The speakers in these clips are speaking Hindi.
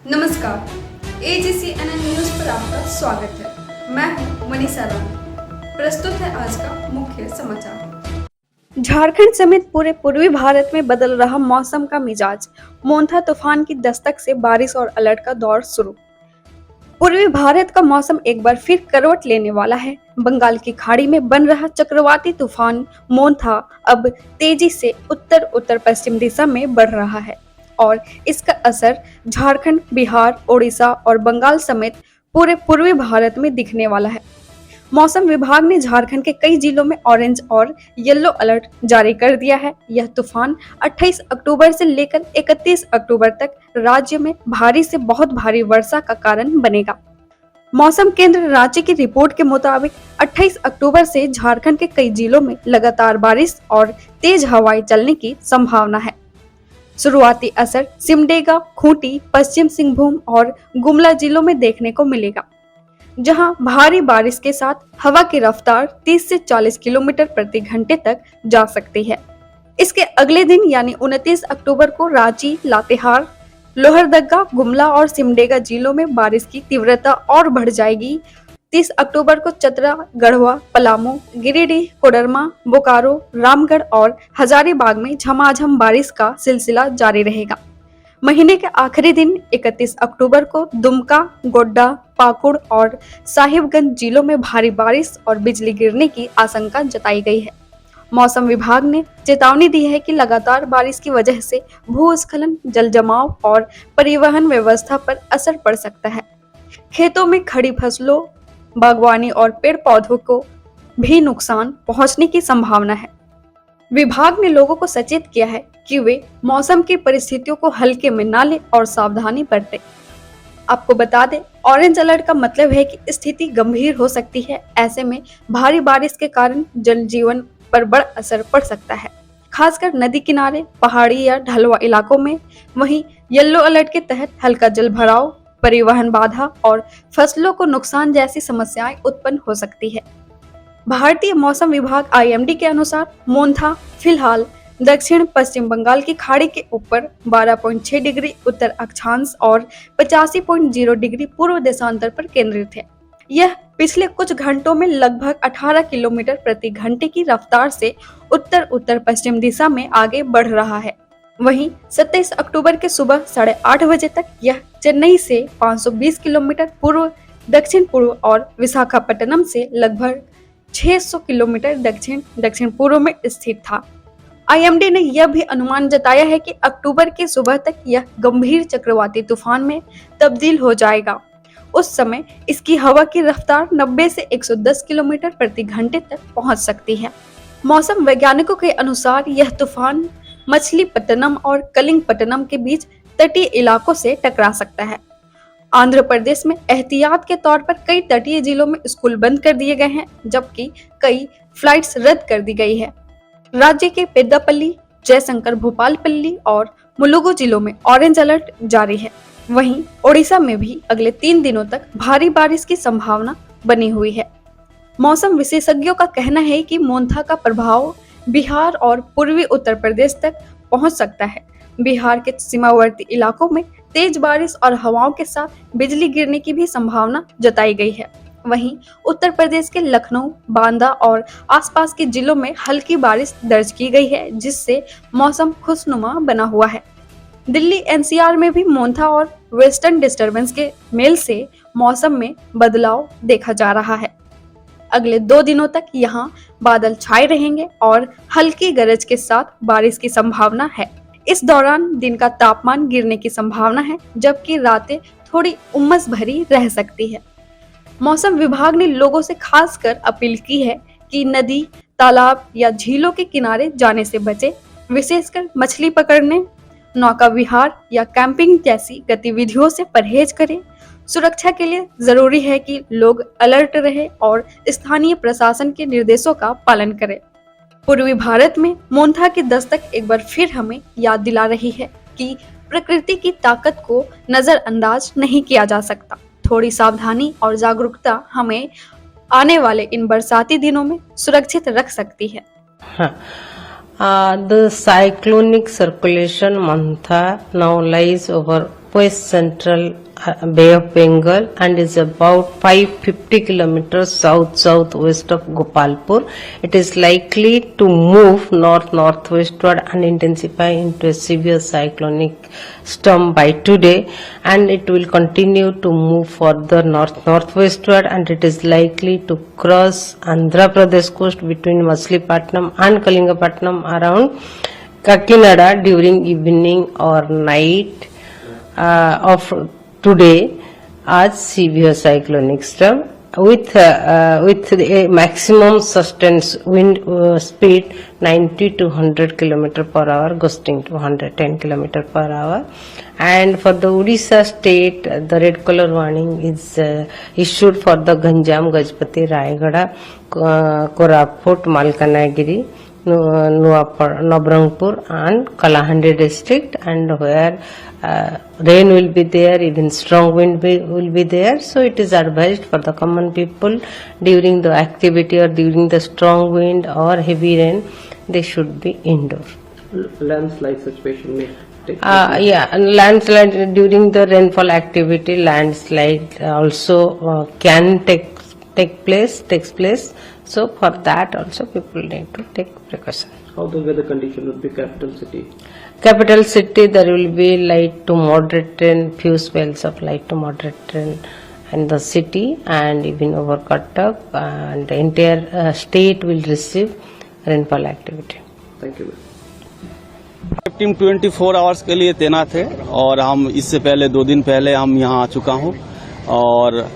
नमस्कार, AGCNN न्यूज पर आपका स्वागत है। मैं हूं मनीषा रानी। प्रस्तुत है आज का मुख्य समाचार। झारखंड समेत पूरे पूर्वी भारत में बदल रहा मौसम का मिजाज। मोंथा तूफान की दस्तक से बारिश और अलर्ट का दौर शुरू। पूर्वी भारत का मौसम एक बार फिर करवट लेने वाला है। बंगाल की खाड़ी में बन रहा चक्रवाती तूफान मोंथा अब तेजी से उत्तर उत्तर पश्चिम दिशा में बढ़ रहा है और इसका असर झारखंड, बिहार, ओडिशा और बंगाल समेत पूरे पूर्वी भारत में दिखने वाला है। मौसम विभाग ने झारखंड के कई जिलों में ऑरेंज और येलो अलर्ट जारी कर दिया है। यह तूफान 28 अक्टूबर से लेकर 31 अक्टूबर तक राज्य में भारी से बहुत भारी वर्षा का कारण बनेगा। मौसम केंद्र रांची की रिपोर्ट के मुताबिक 28 अक्टूबर से झारखंड के कई जिलों में लगातार बारिश और तेज हवाएं चलने की संभावना है। शुरुआती असर सिमडेगा, खूंटी, पश्चिम सिंहभूम और गुमला जिलों में देखने को मिलेगा, जहां भारी बारिश के साथ हवा की रफ्तार 30 से 40 किलोमीटर प्रति घंटे तक जा सकती है। इसके अगले दिन यानी 29 अक्टूबर को रांची, लातेहार, लोहरदगा, गुमला और सिमडेगा जिलों में बारिश की तीव्रता और बढ़ जाएगी। 30 अक्टूबर को चतरा, गढ़वा, पलामू, गिरिडीह, कोडरमा, बोकारो, रामगढ़ और हजारीबाग में झमाझम बारिश का सिलसिला जारी रहेगा। महीने के आखिरी दिन 31 अक्टूबर को दुमका, गोड्डा, पाकुड़ और साहिबगंज जिलों में भारी बारिश और बिजली गिरने की आशंका जताई गई है। मौसम विभाग ने चेतावनी दी है कि लगातार बारिश की वजह से भूस्खलन, जल जमाव और परिवहन व्यवस्था पर असर पड़ सकता है। खेतों में खड़ी फसलों, बागवानी और पेड़ पौधों को भी नुकसान पहुंचने की संभावना है। विभाग ने लोगों को सचेत किया है कि वे मौसम की परिस्थितियों को हल्के में न लें और सावधानी बरतें। आपको बता दें, ऑरेंज अलर्ट का मतलब है कि स्थिति गंभीर हो सकती है। ऐसे में भारी बारिश के कारण जनजीवन पर बड़ा असर पड़ सकता है, खासकर नदी किनारे, पहाड़ी या ढलवा इलाकों में। वहीं येलो अलर्ट के तहत हल्का जल भराव, परिवहन बाधा और फसलों को नुकसान जैसी समस्याएं उत्पन्न हो सकती है। भारतीय मौसम विभाग IMD के अनुसार मोंथा फिलहाल दक्षिण पश्चिम बंगाल की खाड़ी के ऊपर 12.6 डिग्री उत्तर अक्षांश और 85.0 डिग्री पूर्व देशांतर पर केंद्रित है। यह पिछले कुछ घंटों में लगभग 18 किलोमीटर प्रति घंटे की रफ्तार से उत्तर उत्तर पश्चिम दिशा में आगे बढ़ रहा है। वहीं 27 अक्टूबर के सुबह 8:30 बजे तक यह चेन्नई से 520 किलोमीटर पूर्व दक्षिण पूर्व और विशाखापट्टनम से लगभग 600 किलोमीटर दक्षिण दक्षिण पूर्व में स्थित था। IMD ने यह भी अनुमान जताया है कि अक्टूबर की सुबह तक यह गंभीर चक्रवाती तूफान में तब्दील हो जाएगा। उस समय इसकी हवा की रफ्तार 90 से 110 किलोमीटर प्रति घंटे तक पहुंच सकती है। मौसम वैज्ञानिकों के अनुसार यह तूफान मछलीपट्टनम और कलिंगपट्टनम के बीच तटीय इलाकों से टकरा सकता है। आंध्र प्रदेश में एहतियात के तौर पर कई तटीय जिलों में स्कूल बंद कर दिए गए हैं, जबकि कई फ्लाइट्स रद्द कर दी गई है। राज्य के पेद्दापल्ली, जयशंकर भूपालपल्ली और मुलुगु जिलों में ऑरेंज अलर्ट जारी है। वहीं ओडिशा में भी अगले 3 दिनों तक भारी बारिश की संभावना बनी हुई है। मौसम विशेषज्ञों का कहना है कि मोंथा का प्रभाव बिहार और पूर्वी उत्तर प्रदेश तक पहुंच सकता है। बिहार के सीमावर्ती इलाकों में तेज बारिश और हवाओं के साथ बिजली गिरने की भी संभावना जताई गई है। वहीं उत्तर प्रदेश के लखनऊ, बांदा और आसपास के जिलों में हल्की बारिश दर्ज की गई है, जिससे मौसम खुशनुमा बना हुआ है। दिल्ली NCR में भी मोंथा और वेस्टर्न डिस्टर्बेंस के मेल से मौसम में बदलाव देखा जा रहा है। अगले 2 दिनों तक यहाँ बादल छाए रहेंगे और हल्की गरज के साथ बारिश की संभावना है। इस दौरान दिन का तापमान गिरने की संभावना है, जबकि रातें थोड़ी उमस भरी रह सकती है। मौसम विभाग ने लोगों से खासकर अपील की है कि नदी, तालाब या झीलों के किनारे जाने से बचें, विशेषकर मछली पकड़ने, नौका विहार या कैंपिंग जैसी गतिविधियों से परहेज करें। सुरक्षा के लिए जरूरी है कि लोग अलर्ट रहें और स्थानीय प्रशासन के निर्देशों का पालन करें। पूर्वी भारत में मोंथा की दस्तक एक बार फिर हमें याद दिला रही है कि प्रकृति की ताकत को नजरअंदाज नहीं किया जा सकता। थोड़ी सावधानी और जागरूकता हमें आने वाले इन बरसाती दिनों में सुरक्षित रख सकती है। The cyclonic circulation Mantha now lies over West Central Bay of Bengal and is about 550 kilometers south-southwest of Gopalpur. It is likely to move north-northwestward and intensify into a severe cyclonic storm by today, and it will continue to move further north-northwestward, and it is likely to cross Andhra Pradesh coast between Machilipatnam and Kalingapatnam around Kakinada during evening or night of today as severe cyclonic storm with a maximum sustained wind speed 90 to 100 km per hour, gusting to 110 km per hour. And for the Odisha state, the red color warning is issued for the Ganjam, Gajpati, Rayagada, Koraput, Malkanagiri, Nabarangpur and Kalahandi district, and where rain will be there, even strong wind will be there. So it is advised for the common people during the activity or during the strong wind or heavy rain, they should be indoor. Landslide situation may take and landslide during the rainfall activity, landslide also takes place. So for that also people need to take precaution. How the weather condition would be capital city? Capital city, there will be light to moderate rain, few spells of light to moderate rain in the city, and even over Cuttack, and the entire state will receive rainfall activity. Thank you. Team 24 hours के लिए तैनात है और हम इससे पहले 2 दिन पहले हम यहाँ आ चुका हूँ और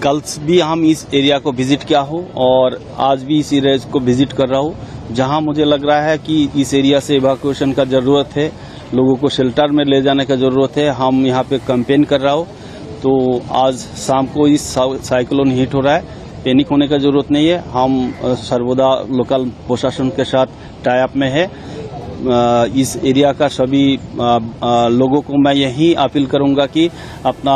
कल भी हम इस एरिया को विजिट किया हूँ और आज भी इस एरिया को विजिट कर रहा हूँ, जहाँ मुझे लग रहा है कि इस एरिया से इवैक्यूएशन का जरूरत है, लोगों को शेल्टर में ले जाने का जरूरत है। हम यहाँ पे कैंपेन कर रहा हूँ, तो आज शाम को इस साइक्लोन हिट हो रहा है, पैनिक होने का जरूरत नहीं है। हम सर्वदा लोकल प्रशासन के साथ टाई अप में है। इस एरिया का सभी लोगों को मैं यही अपील करूंगा कि अपना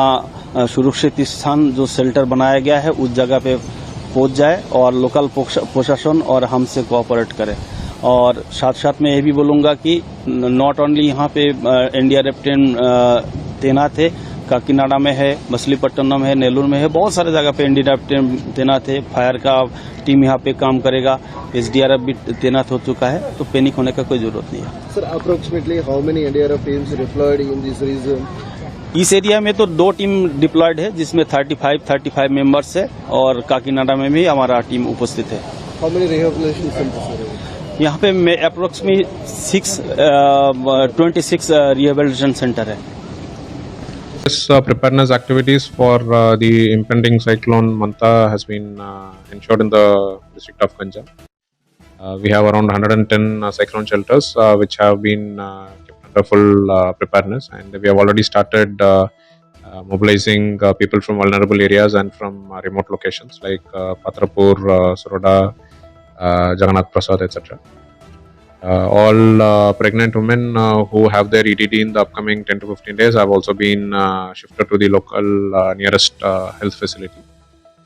सुरक्षित स्थान जो शेल्टर बनाया गया है उस जगह पे पहुंच जाए और लोकल प्रशासन और हमसे कोऑपरेट करे। और साथ साथ मैं ये भी बोलूंगा कि नॉट ओनली यहाँ पे एनडीआरएफ टीम तैनात है, काकीनाडा में है, मछलीपट्टनम है, नेल्लूर में है, बहुत सारे जगह पे एनडीआरएफ टीम तैनात है। फायर का टीम यहाँ पे काम करेगा, एसडीआरएफ भी तैनात हो चुका है, तो पैनिक होने का कोई जरूरत नहीं है। Sir, approximately how many NDRF teams deployed in this region? इस एरिया में तो 2 टीम डिप्लॉयड है, जिसमें 35 मेंबर्स है, और काकीनाडा में भी हमारा टीम उपस्थित है। How many rehabilitation centres? यहाँ पे अप्रोक्सीमेटली 26 रिहेबिलिटेशन सेंटर है। Preparedness activities for the impending cyclone Manta has been ensured in the district of Ganjam. We have around 110 cyclone shelters which have been kept under full preparedness, and we have already started mobilizing people from vulnerable areas and from remote locations like Patrapur, Suroda, Jagannath Prasad, etc. All pregnant women who have their EDD in the upcoming 10 to 15 days have also been shifted to the local nearest health facility,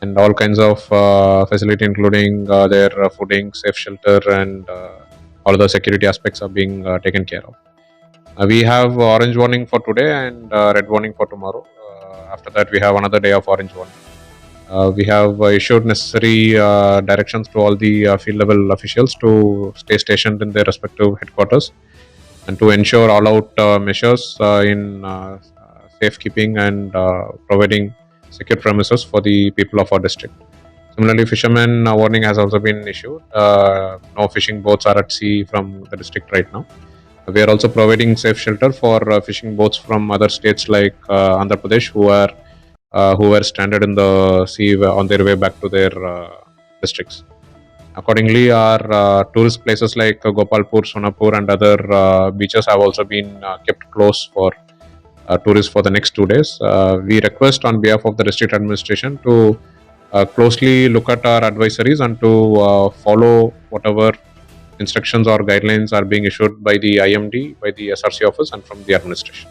and all kinds of facility including their fooding, safe shelter, and all the security aspects are being taken care of. We have orange warning for today and red warning for tomorrow. After that we have another day of orange warning. We have issued necessary directions to all the field level officials to stay stationed in their respective headquarters and to ensure all out measures in safekeeping and providing secure premises for the people of our district. Similarly, fishermen warning has also been issued. No fishing boats are at sea from the district right now. We are also providing safe shelter for fishing boats from other states like Andhra Pradesh who were stranded in the sea on their way back to their districts. Accordingly, our tourist places like Gopalpur, Sonapur and other beaches have also been kept closed for tourists for the next 2 days. We request on behalf of the district administration to closely look at our advisories and to follow whatever instructions or guidelines are being issued by the IMD, by the SRC office and from the administration.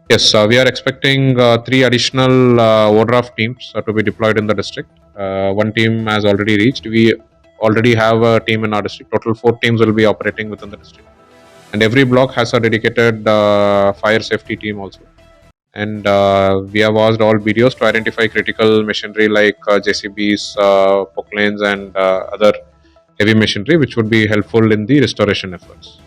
Yes, we are expecting 3 additional ODRAF teams to be deployed in the district. 1 team has already reached. We already have a team in our district. Total 4 teams will be operating within the district. and every block has a dedicated fire safety team also. And we have watched all videos to identify critical machinery like JCBs, poke lanes, and other heavy machinery which would be helpful in the restoration efforts.